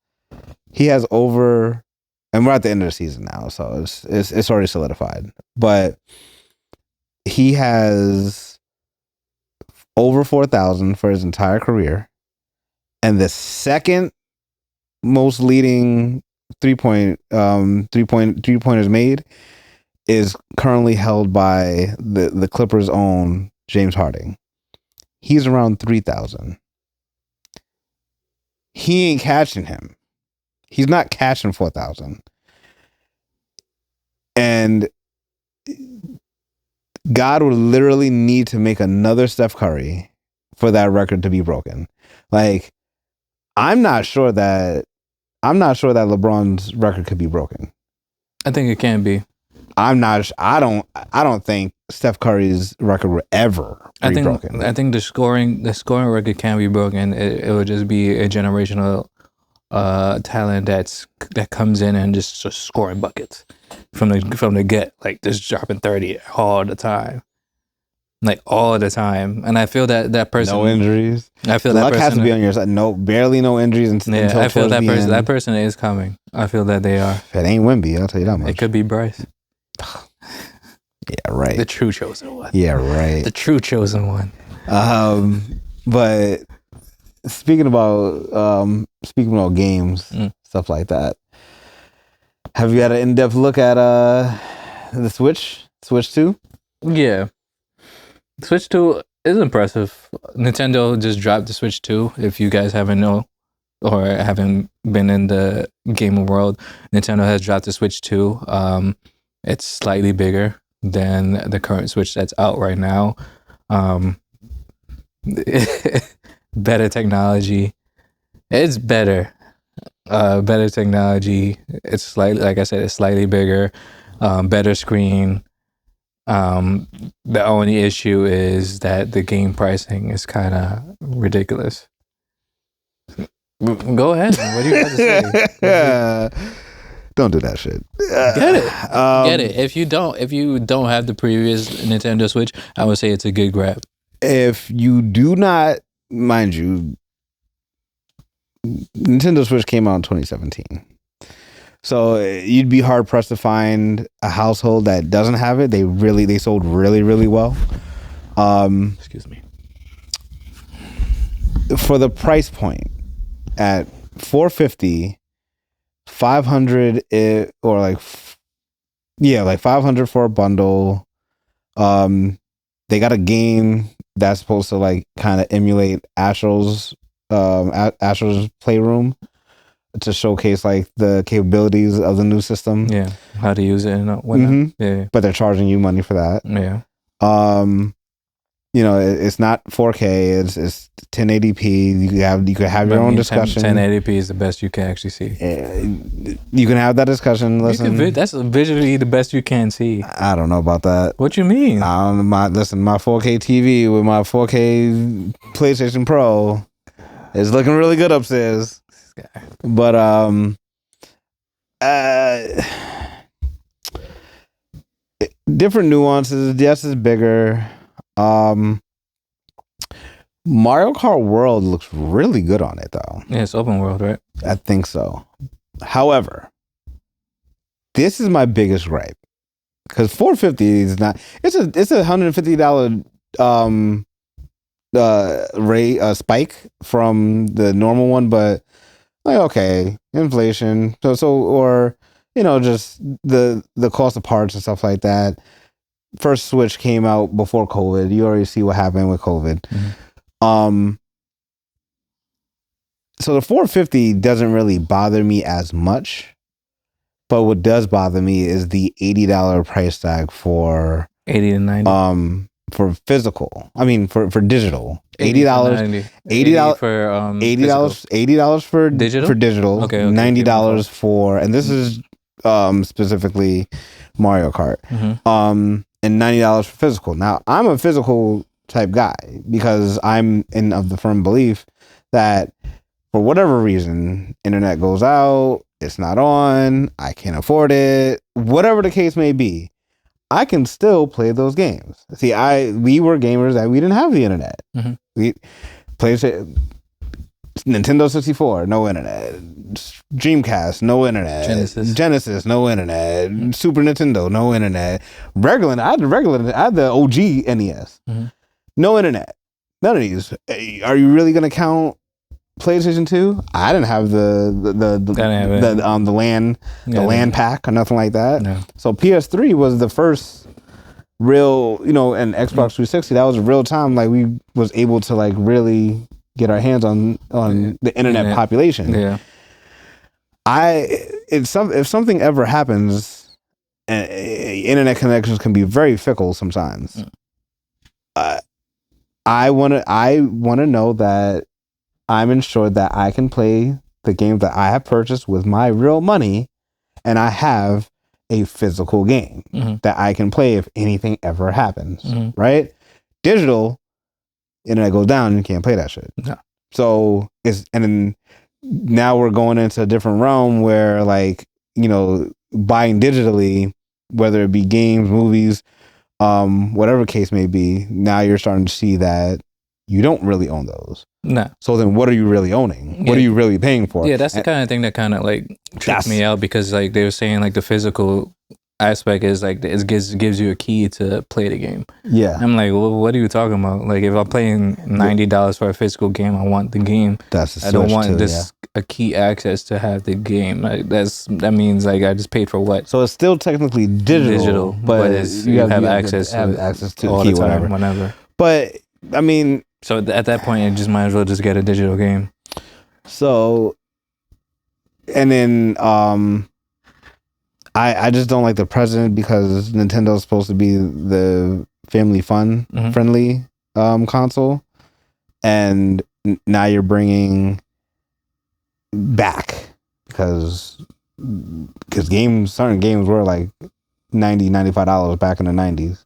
He has over, and we're at the end of the season now, so it's already solidified. But he has over 4,000 for his entire career, and the second most leading three-pointers made is currently held by the Clippers' own James Harden. He's around 3,000. He ain't catching him. He's not catching 4,000. And God would literally need to make another Steph Curry for that record to be broken. Like, I'm not sure that LeBron's record could be broken. I think it can be. I don't think Steph Curry's record will ever be broken. I think the scoring record can be broken. It would just be a generational talent that comes in and just scoring buckets from the get, like just dropping 30 all the time, like all the time. And I feel that person, no injuries. I feel luck has to be on your side. Barely no injuries until I feel that end. person is coming. I feel that they are. It ain't Wemby, I'll tell you that much. It could be Bryce. Yeah, right. The true chosen one. Yeah, right. The true chosen one. But speaking about games, stuff like that. Have you had an in-depth look at the Switch 2? Yeah. Switch 2 is impressive. Nintendo just dropped the Switch 2. If you guys haven't been in the gaming world, Nintendo has dropped the Switch 2. It's slightly bigger than the current Switch that's out right now. Better technology. It's better. Better technology. It's slightly, like I said, it's slightly bigger. Better screen. The only issue is that the game pricing is kind of ridiculous. Go ahead. What do you have to say? Don't do that shit. Get it. Get it. If you don't have the previous Nintendo Switch, I would say it's a good grab. If you do not, mind you, Nintendo Switch came out in 2017. So you'd be hard pressed to find a household that doesn't have it. They sold really, really well. Excuse me. For the price point at $450, $500 or like 500 for a bundle. They got a game that's supposed to like kind of emulate Astro's Playroom to showcase like the capabilities of the new system. Yeah, how to use it and whatnot. Mm-hmm. Yeah, but they're charging you money for that. Yeah. It's not 4K. It's 1080p. You could have your own discussion. 1080p is the best you can actually see. You can have that discussion. Listen, that's visually the best you can see. I don't know about that. What you mean? My 4K TV with my 4K PlayStation Pro is looking really good upstairs. But different nuances. Yes, it's bigger. Mario Kart World looks really good on it though. Yeah, it's open world, right? I think so. However, this is my biggest gripe because $450 is not. It's a $150 spike from the normal one, but like okay, inflation. Or just the cost of parts and stuff like that. First Switch came out before COVID. You already see what happened with COVID. Mm-hmm. So the 450 doesn't really bother me as much, but what does bother me is the $80 price tag for 80 to 90. For physical. I mean for digital. $80 $80 for $80 for digital. Okay, $90 for, and this is specifically Mario Kart. And $90 for physical. Now, I'm a physical type guy because I'm of the firm belief that for whatever reason, internet goes out, it's not on, I can't afford it, whatever the case may be, I can still play those games. See, we were gamers that we didn't have the internet. We played Nintendo 64, no internet. Dreamcast, no internet. Genesis, no internet. Super Nintendo, no internet. I had the OG NES. No internet. None of these. Are you really gonna count PlayStation 2? I didn't have the LAN pack or nothing like that. No. So PS3 was the first real, and Xbox 360, that was a real time like we was able to like really get our hands on the internet population. Yeah. If something ever happens, internet connections can be very fickle sometimes. I want to know that I'm ensured that I can play the game that I have purchased with my real money, and I have a physical game that I can play if anything ever happens, right? Digital, internet goes down, you can't play that shit. No. So and then now we're going into a different realm where like, buying digitally, whether it be games, movies, whatever case may be, now you're starting to see that you don't really own those. No. So then what are you really owning? What are you really paying for? Yeah, that's the kind of thing that kind of like tripped me out because like they were saying like the physical aspect is like it gives you a key to play the game. Yeah. I'm like, well, what are you talking about? Like if I'm paying $90 for a physical game, I want the game. I don't want a key access to have the game. Like that means like I just paid for what? So it's still technically digital, but you have access to all the time, whenever. But I mean, so at that point, you just might as well just get a digital game. So, and then I just don't like the president because Nintendo's supposed to be the family friendly console, and now you're bringing back because certain games were like $95 back in the 90s,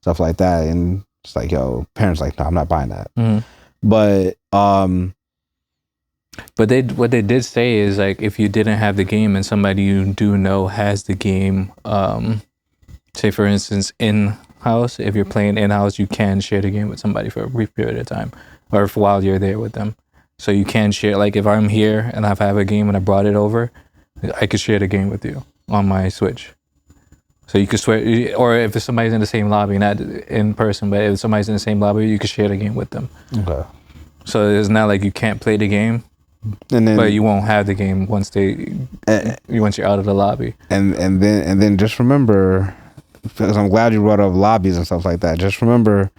stuff like that, and it's like, parents like, no, I'm not buying that. But what they did say is like if you didn't have the game and somebody you do know has the game, say for instance in-house, if you're playing in-house, you can share the game with somebody for a brief period of time or while you're there with them. So you can share, like if I'm here and I have a game and I brought it over, I could share the game with you on my Switch. So you could swear, or if somebody's in the same lobby, not in person, but if somebody's in the same lobby, you could share the game with them. Okay. So it's not like you can't play the game, but you won't have the game once you're out of the lobby. And then just remember, because I'm glad you brought up lobbies and stuff like that. Just remember,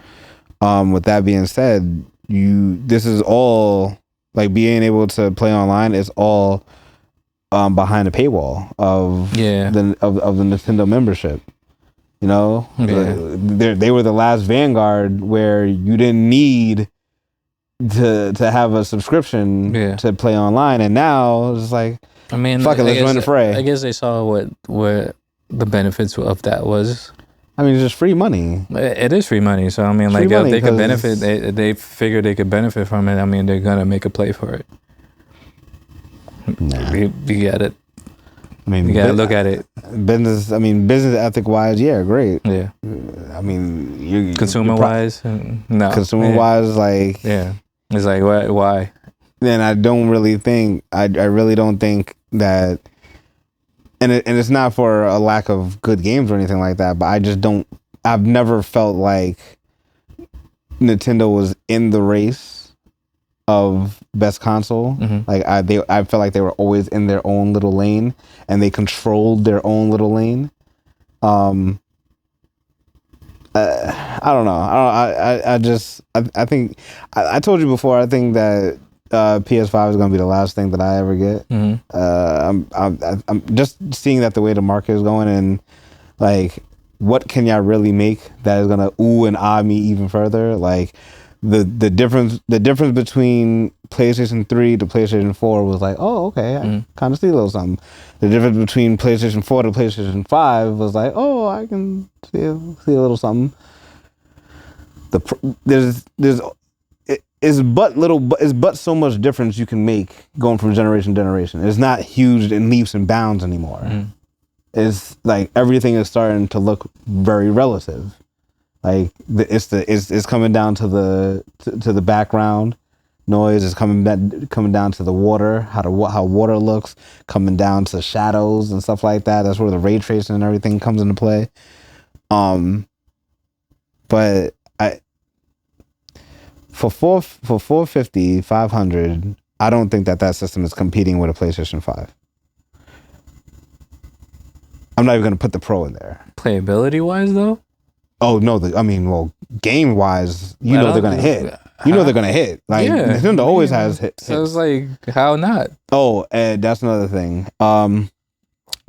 with that being said, this is all like being able to play online is all behind the paywall of the Nintendo membership. They were the last vanguard where you didn't need to have a subscription to play online, and now it's like, I mean, fuck it, let's run the fray. I guess they saw what the benefits of that was. I mean, it's just free money. It is free money, so I mean, like they could benefit. They figured they could benefit from it. I mean, they're gonna make a play for it. Nah. You get it. I mean, you gotta look at it. Business ethic wise, yeah, great. Yeah. I mean, consumer wise, no. Consumer wise, like, yeah, it's like why? Then I don't really think. I really don't think that. And it's not for a lack of good games or anything like that, but I just don't. I've never felt like Nintendo was in the race of best console. Like I felt like they were always in their own little lane and they controlled their own little lane. I don't know. I think I told you before. I think that PS5 is gonna be the last thing that I ever get. I'm just seeing that the way the market is going, and like, what can y'all really make that is gonna ooh and ah me even further? Like, the difference between PlayStation 3 to PlayStation 4 was like, oh, okay, I kind of see a little something. The difference between PlayStation 4 to PlayStation 5 was like, oh, I can see a little something. It's but so much difference you can make going from generation to generation. It's not huge in leaps and bounds anymore. It's like everything is starting to look very relative. Like it's coming down to the background noise. It's coming down to the water, how water looks, coming down to shadows and stuff like that. That's where the ray tracing and everything comes into play. But for 450, 500, I don't think that system is competing with a PlayStation 5. I'm not even going to put the Pro in there. Playability wise, though? Oh, no. Game wise, they're going to hit. They're going to hit. Like, Nintendo always has hits. So it's like, how not? Oh, and that's another thing.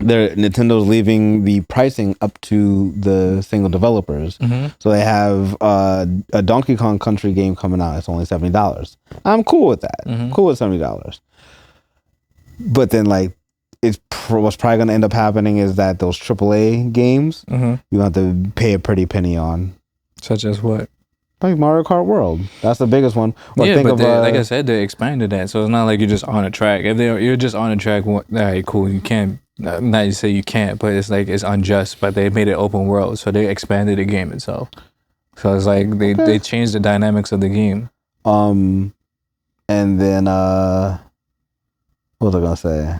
Nintendo's leaving the pricing up to the single developers. So they have a Donkey Kong Country game coming out. It's only $70. I'm cool with that. Cool with $70. But then, like, what's probably going to end up happening is that those AAA games, you have to pay a pretty penny on. Such as what? Like Mario Kart World. That's the biggest one. Or like I said, they expanded that. So it's not like you're just on a track. If you're just on a track, all right, cool, you can't. Not to say you can't, but it's like it's unjust. But they made it open world, so they expanded the game itself. So it's like they changed the dynamics of the game. And then what was I gonna say?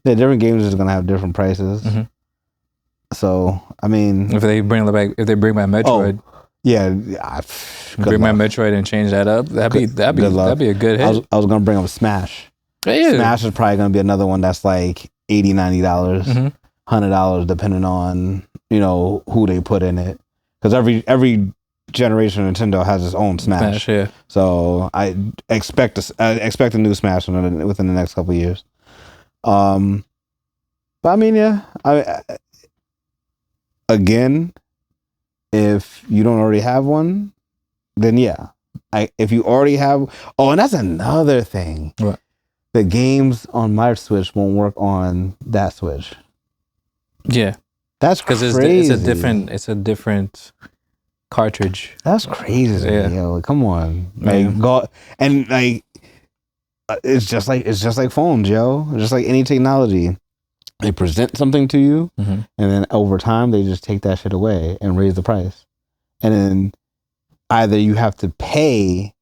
Different games are gonna have different prices. So I mean, if they bring back Metroid. Bring my Metroid and change that up. That'd be a good hit. I was gonna bring up Smash. Yeah. Smash is probably gonna be another one that's like $80, $90, $100, depending on who they put in it. Because every generation of Nintendo has its own Smash. Yeah. So I expect a new Smash within the next couple of years. But I mean, again, if you don't already have one, then yeah. If you already have, and that's another thing. What? The games on my Switch won't work on that Switch. Yeah, that's crazy. It's a different cartridge. That's crazy. Yeah, yo, come on, go and like. It's just like phones, yo. Just like any technology, they present something to you, and then over time they just take that shit away and raise the price, and then either you have to pay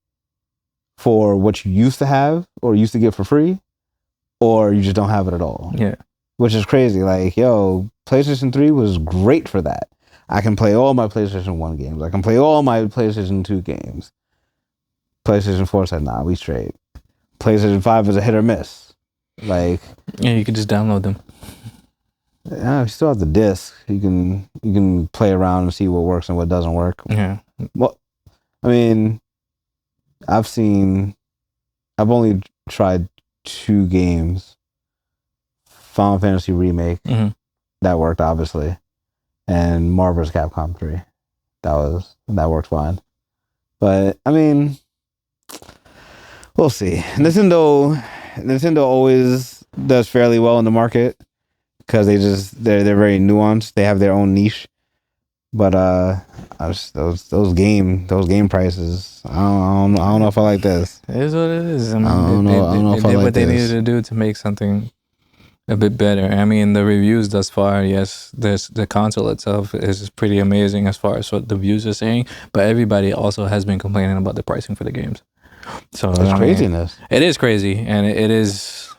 for what you used to have or used to get for free, or you just don't have it at all. Yeah, which is crazy. Like, yo, PlayStation 3 was great for that. I can play all my PlayStation 1 games. I can play all my PlayStation 2 games. PlayStation 4 said, nah, we straight. PlayStation 5 is a hit or miss. Like, yeah, you can just download them. Yeah, you still have the disc. You can play around and see what works and what doesn't work. Yeah. Well, I mean, I've only tried 2 games. Final Fantasy Remake. That worked, obviously. And Marvel's Capcom 3. That worked fine. But I mean, we'll see. Nintendo always does fairly well in the market because they're very nuanced. They have their own niche. But those game prices, I don't know if I like this. It is what it is. I mean, I don't know if I like what they this. needed to do to make something a bit better. I mean, the reviews thus far, yes, the console itself is pretty amazing as far as what the views are saying. But everybody also has been complaining about the pricing for the games. So it's craziness. It is crazy, and it is.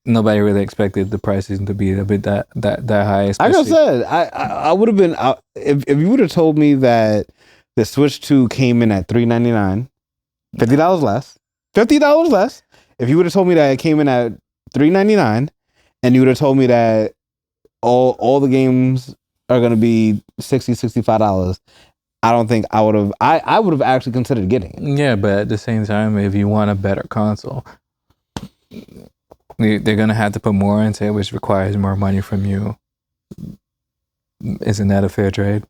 Nobody really expected the prices to be a bit that high. Like I said, I would have been if you would have told me that the Switch 2 came in at $399, $50 less, $50 less. If you would have told me that it came in at $399, and you would have told me that all the games are gonna be $60, $65, I don't think I would have. I would have actually considered getting it. Yeah, but at the same time, if you want a better console, they're gonna have to put more into it, which requires more money from you. Isn't that a fair trade?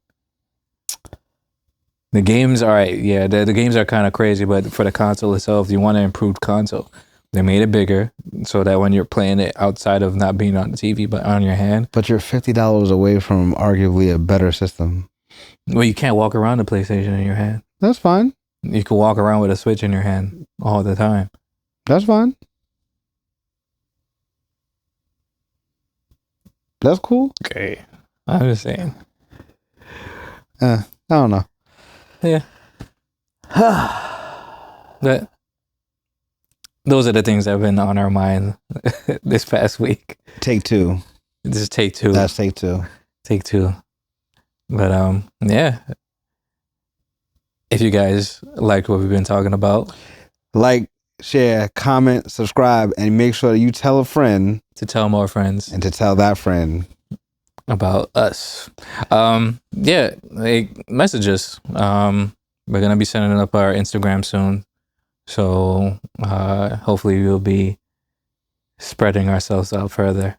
The games, all right, yeah, the games are kind of crazy, but for the console itself, you want an improved console. They made it bigger so that when you're playing it outside of not being on the TV but on your hand. But you're $50 away from arguably a better system. Well, you can't walk around the PlayStation in your hand. That's fine. You can walk around with a Switch in your hand all the time. That's fine. That's cool. Okay. I'm just saying. I don't know. Yeah. But those are the things that have been on our mind this past week. Take two. This is take two. That's take two. Take two. But yeah. If you guys liked what we've been talking about, like, share, comment, subscribe, and make sure that you tell a friend to tell more friends and to tell that friend about us. Yeah, like, message us. We're gonna be setting up our Instagram soon, so hopefully we'll be spreading ourselves out further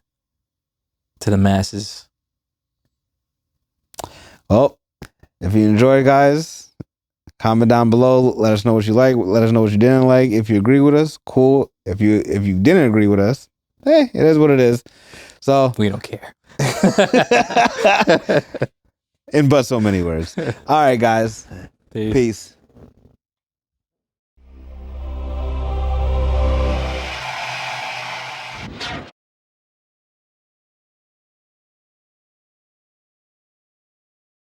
to the masses. Well, if you enjoy, guys, comment down below. Let us know what you like. Let us know what you didn't like. If you agree with us, cool. If you didn't agree with us, hey, it is what it is. So we don't care. In but so many words. All right, guys. Peace. Peace.